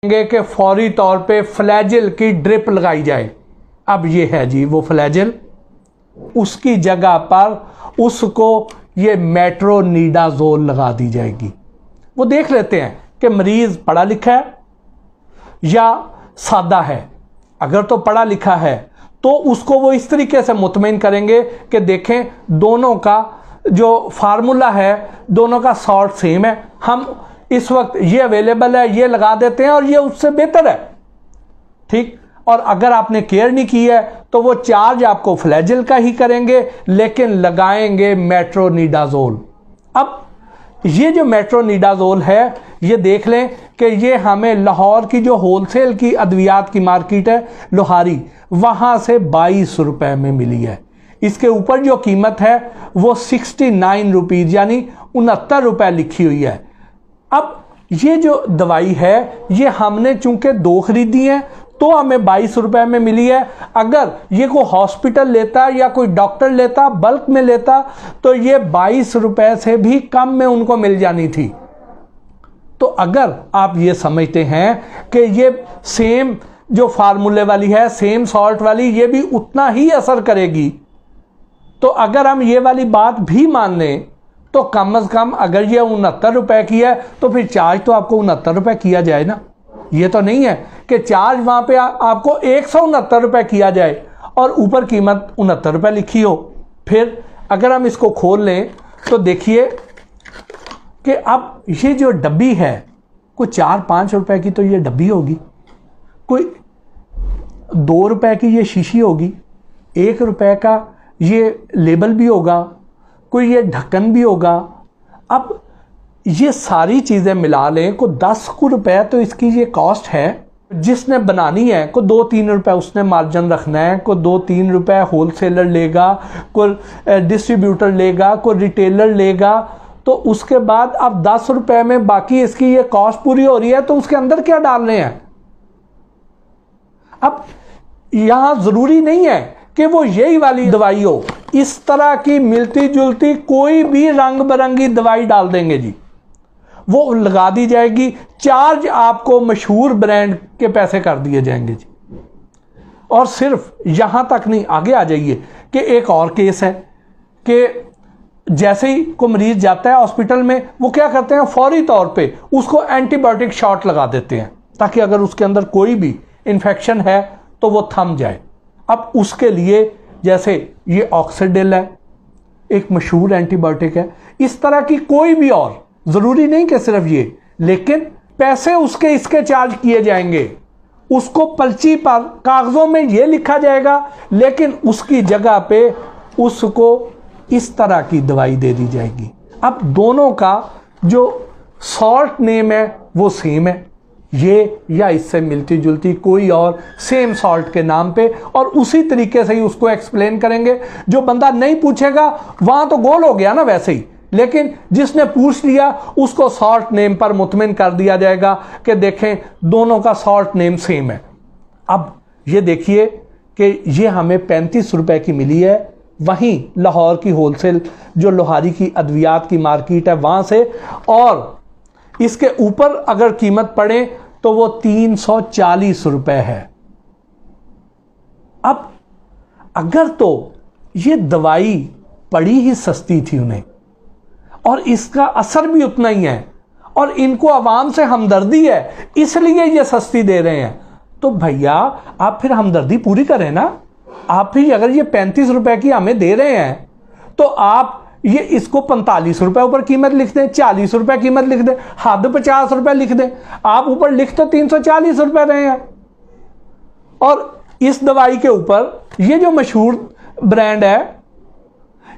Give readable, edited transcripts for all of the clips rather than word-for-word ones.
कि फौरी तौर पे फ्लैजिल की ड्रिप लगाई जाए। अब ये है जी वो फ्लैजिल, उसकी जगह पर उसको ये मेट्रोनिडाजोल लगा दी जाएगी। वो देख लेते हैं कि मरीज पढ़ा लिखा है या सादा है। अगर तो पढ़ा लिखा है तो उसको वो इस तरीके से मुतमईन करेंगे कि देखें दोनों का जो फार्मूला है, दोनों का सॉल्ट सेम है, हम इस वक्त ये अवेलेबल है, ये लगा देते हैं और ये उससे बेहतर है, ठीक। और अगर आपने केयर नहीं की है तो वो चार्ज आपको फ्लैजिल का ही करेंगे, लेकिन लगाएंगे मेट्रोनिडाजोल। अब ये जो मेट्रोनिडाजोल है, ये देख लें कि ये हमें लाहौर की जो होलसेल की अद्वियात की मार्केट है लोहारी, वहां से 22 रुपए में मिली है। इसके ऊपर जो कीमत है वो 69 रुपीज यानी 69 रुपए लिखी हुई है। अब ये जो दवाई है ये हमने चूंकि 2 खरीदी है तो हमें 22 रुपए में मिली है। अगर ये कोई हॉस्पिटल लेता या कोई डॉक्टर लेता, बल्क में लेता, तो ये 22 रुपए से भी कम में उनको मिल जानी थी। तो अगर आप ये समझते हैं कि ये सेम जो फार्मूले वाली है, सेम सॉल्ट वाली, ये भी उतना ही असर करेगी, तो अगर हम ये वाली बात भी मान लें तो कम से कम अगर ये 69 रुपए की है तो फिर चार्ज तो आपको 69 रुपए किया जाए ना। ये तो नहीं है कि चार्ज वहां पे आपको 169 रुपए किया जाए और ऊपर कीमत 69 रुपए लिखी हो। फिर अगर हम इसको खोल लें तो देखिए कि अब ये जो डब्बी है कोई 4-5 रुपए की तो ये डब्बी होगी, कोई 2 रुपए की ये शीशी होगी, 1 रुपए का ये लेबल भी होगा, कोई ये ढक्कन भी होगा। अब ये सारी चीज़ें मिला लें को 10 रुपए तो इसकी ये कॉस्ट है। जिसने बनानी है को 2-3 रुपए उसने मार्जिन रखना है, को 2-3 रुपए होलसेलर लेगा, कोई डिस्ट्रीब्यूटर लेगा, कोई रिटेलर लेगा। तो उसके बाद अब 10 रुपए में बाकी इसकी ये कॉस्ट पूरी हो रही है, तो उसके अंदर क्या डालने हैं। अब यहां ज़रूरी नहीं है कि वो यही वाली दवाई हो, इस तरह की मिलती जुलती कोई भी रंग बिरंगी दवाई डाल देंगे जी, वो लगा दी जाएगी। चार्ज आपको मशहूर ब्रांड के पैसे कर दिए जाएंगे जी। और सिर्फ यहां तक नहीं, आगे आ जाइए कि एक और केस है कि जैसे ही कोई मरीज जाता है हॉस्पिटल में, वो क्या करते हैं, फौरी तौर पे उसको एंटीबायोटिक शॉट लगा देते हैं ताकि अगर उसके अंदर कोई भी इंफेक्शन है तो वो थम जाए। अब उसके लिए जैसे ये ऑक्सीडिल है, एक मशहूर एंटीबायोटिक है, इस तरह की कोई भी और, जरूरी नहीं कि सिर्फ ये, लेकिन पैसे उसके इसके चार्ज किए जाएंगे। उसको पर्ची पर कागजों में ये लिखा जाएगा, लेकिन उसकी जगह पे उसको इस तरह की दवाई दे दी जाएगी। अब दोनों का जो सॉल्ट नेम है वो सेम है, ये या इससे मिलती जुलती कोई और सेम सॉल्ट के नाम पे, और उसी तरीके से ही उसको एक्सप्लेन करेंगे। जो बंदा नहीं पूछेगा वहां तो गोल हो गया ना वैसे ही, लेकिन जिसने पूछ लिया उसको सॉल्ट नेम पर मुतमिन कर दिया जाएगा कि देखें दोनों का सॉल्ट नेम सेम है। अब ये देखिए कि ये हमें 35 रुपए की मिली है, वहीं लाहौर की होलसेल जो लोहारी की अद्वियात की मार्केट है वहां से, और इसके ऊपर अगर कीमत पड़े तो वो 340 रुपए है। अब अगर तो ये दवाई पड़ी ही सस्ती थी उन्हें और इसका असर भी उतना ही है, और इनको आवाम से हमदर्दी है इसलिए ये सस्ती दे रहे हैं, तो भैया आप फिर हमदर्दी पूरी करें ना। आप भी अगर ये 35 रुपए की हमें दे रहे हैं तो आप ये इसको 45 रुपए ऊपर कीमत लिख दें, 40 रुपए कीमत लिख दें, हद 50 रुपए लिख दें। आप ऊपर लिख तो 340 रुपए रहे हैं, और इस दवाई के ऊपर ये जो मशहूर ब्रांड है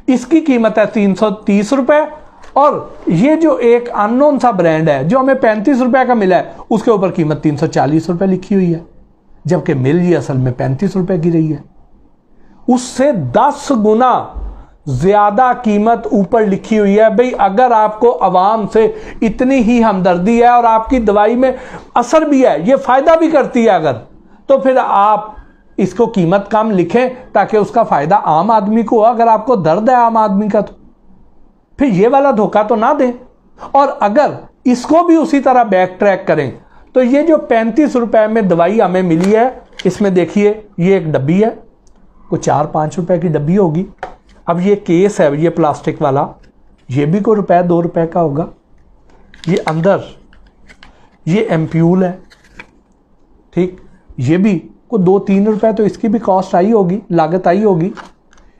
इसकी कीमत है 330 रुपए, और ये जो एक अननोन सा ब्रांड है जो हमें 35 रुपए का मिला है उसके ऊपर कीमत 340 रुपए लिखी हुई है, जबकि मिल ये असल में 35 रुपए की रही है। उससे 10 गुना ज्यादा कीमत ऊपर लिखी हुई है। भाई अगर आपको आवाम से इतनी ही हमदर्दी है और आपकी दवाई में असर भी है, ये फायदा भी करती है अगर, तो फिर आप इसको कीमत कम लिखें ताकि उसका फायदा आम आदमी को हो। अगर आपको दर्द है आम आदमी का तो फिर ये वाला धोखा तो ना दें। और अगर इसको भी उसी तरह बैक ट्रैक करें तो ये जो 35 रुपए में दवाई हमें मिली है, इसमें देखिए ये एक डब्बी है, कोई 4-5 रुपए की डब्बी होगी। अब ये केस है, ये प्लास्टिक वाला, ये भी कोई रुपए 2 रुपए का होगा। ये अंदर ये एम्प्यूल है, ठीक, ये भी को 2-3 रुपए तो इसकी भी कॉस्ट आई होगी, लागत आई होगी।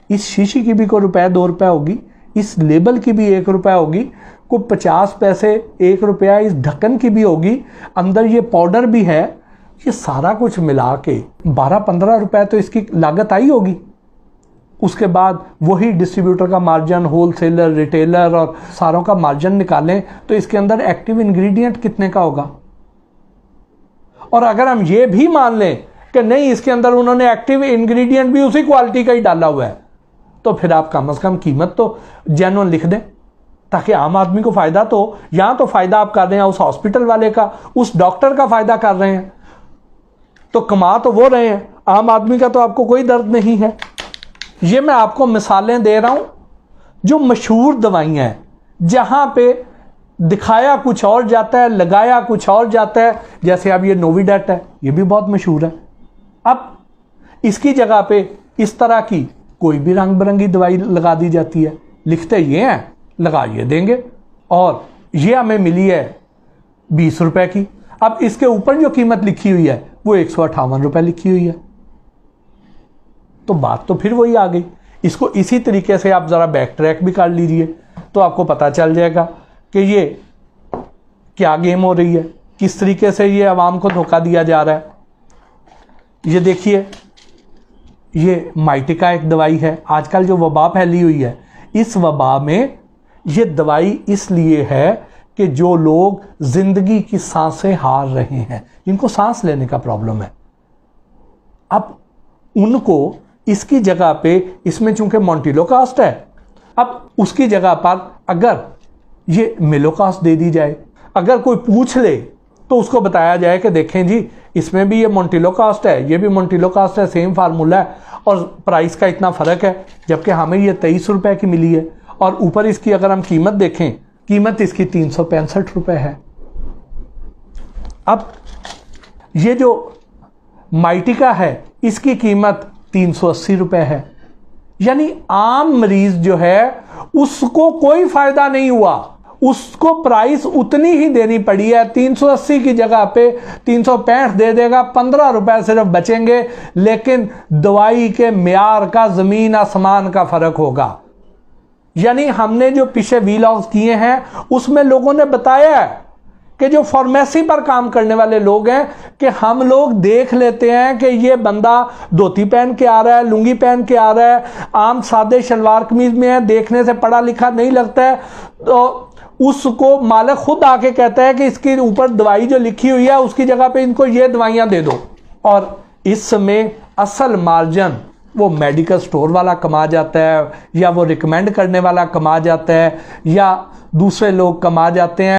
इस शीशी की भी कोई रुपए 2 रुपए होगी, इस लेबल की भी 1 रुपया होगी, को 50 पैसे 1 रुपया इस ढक्कन की भी होगी। अंदर ये पाउडर भी है। ये सारा कुछ मिला के 12-15 रुपए तो इसकी लागत आई होगी। उसके बाद वही डिस्ट्रीब्यूटर का मार्जिन, होलसेलर, रिटेलर और सारों का मार्जिन निकालें तो इसके अंदर एक्टिव इंग्रेडिएंट कितने का होगा। और अगर हम ये भी मान लें कि नहीं, इसके अंदर उन्होंने एक्टिव इंग्रेडिएंट भी उसी क्वालिटी का ही डाला हुआ है, तो फिर आप कम से कम कीमत तो जेन्युइन लिख दें, ताकि आम आदमी को फायदा तो, यहां तो फायदा आप कर रहे हैं उस हॉस्पिटल वाले का, उस डॉक्टर का फायदा कर रहे हैं, तो कमा तो वो रहे हैं, आम आदमी का तो आपको कोई दर्द नहीं है। ये मैं आपको मिसालें दे रहा हूं जो मशहूर दवाइयां हैं, जहां पे दिखाया कुछ और जाता है, लगाया कुछ और जाता है। जैसे अब ये नोविडेट है, ये भी बहुत मशहूर है। अब इसकी जगह पे इस तरह की कोई भी रंग बिरंगी दवाई लगा दी जाती है, लिखते ये हैं, लगा ये देंगे, और ये हमें मिली है 20 रुपए की। अब इसके ऊपर जो कीमत लिखी हुई है वो 158 रुपए लिखी हुई है। तो बात तो फिर वही आ गई। इसको इसी तरीके से आप जरा बैक ट्रैक भी कर लीजिए तो आपको पता चल जाएगा कि ये क्या गेम हो रही है, किस तरीके से ये आवाम को धोखा दिया जा रहा है। ये देखिए, ये माइटिका एक दवाई है। आजकल जो वबा फैली हुई है, इस वबा में ये दवाई इसलिए है कि जो लोग जिंदगी की सांसें हार रहे हैं, जिनको सांस लेने का प्रॉब्लम है, अब उनको इसकी जगह पे, इसमें चूंकि मॉन्टिलोकास्ट है, अब उसकी जगह पर अगर ये मेलोकास्ट दे दी जाए, अगर कोई पूछ ले तो उसको बताया जाए कि देखें जी, इसमें भी ये मॉन्टिलोकास्ट है, ये भी मॉन्टिलोकास्ट है, सेम फार्मूला है और प्राइस का इतना फ़र्क है, जबकि हमें ये 23 रुपए की मिली है। और ऊपर इसकी अगर हम कीमत देखें, कीमत इसकी 365 रुपए है। अब ये जो माइटिका है, इसकी कीमत 380 रुपए है। यानी आम मरीज जो है उसको कोई फायदा नहीं हुआ, उसको प्राइस उतनी ही देनी पड़ी है। 380 की जगह पे 365 दे देगा, 15 रुपए सिर्फ बचेंगे, लेकिन दवाई के म्यार का जमीन आसमान का फर्क होगा। यानी हमने जो पीछे वीलॉग्स किए हैं उसमें लोगों ने बताया है कि जो फार्मेसी पर काम करने वाले लोग हैं, कि हम लोग देख लेते हैं कि ये बंदा धोती पहन के आ रहा है, लुंगी पहन के आ रहा है, आम सादे शलवार कमीज में है, देखने से पढ़ा लिखा नहीं लगता है, तो उसको मालिक खुद आके कहता है कि इसके ऊपर दवाई जो लिखी हुई है उसकी जगह पे इनको ये दवाइयां दे दो। और इसमें असल मार्जिन वो मेडिकल स्टोर वाला कमा जाता है, या वो रिकमेंड करने वाला कमा जाता है, या दूसरे लोग कमा जाते हैं।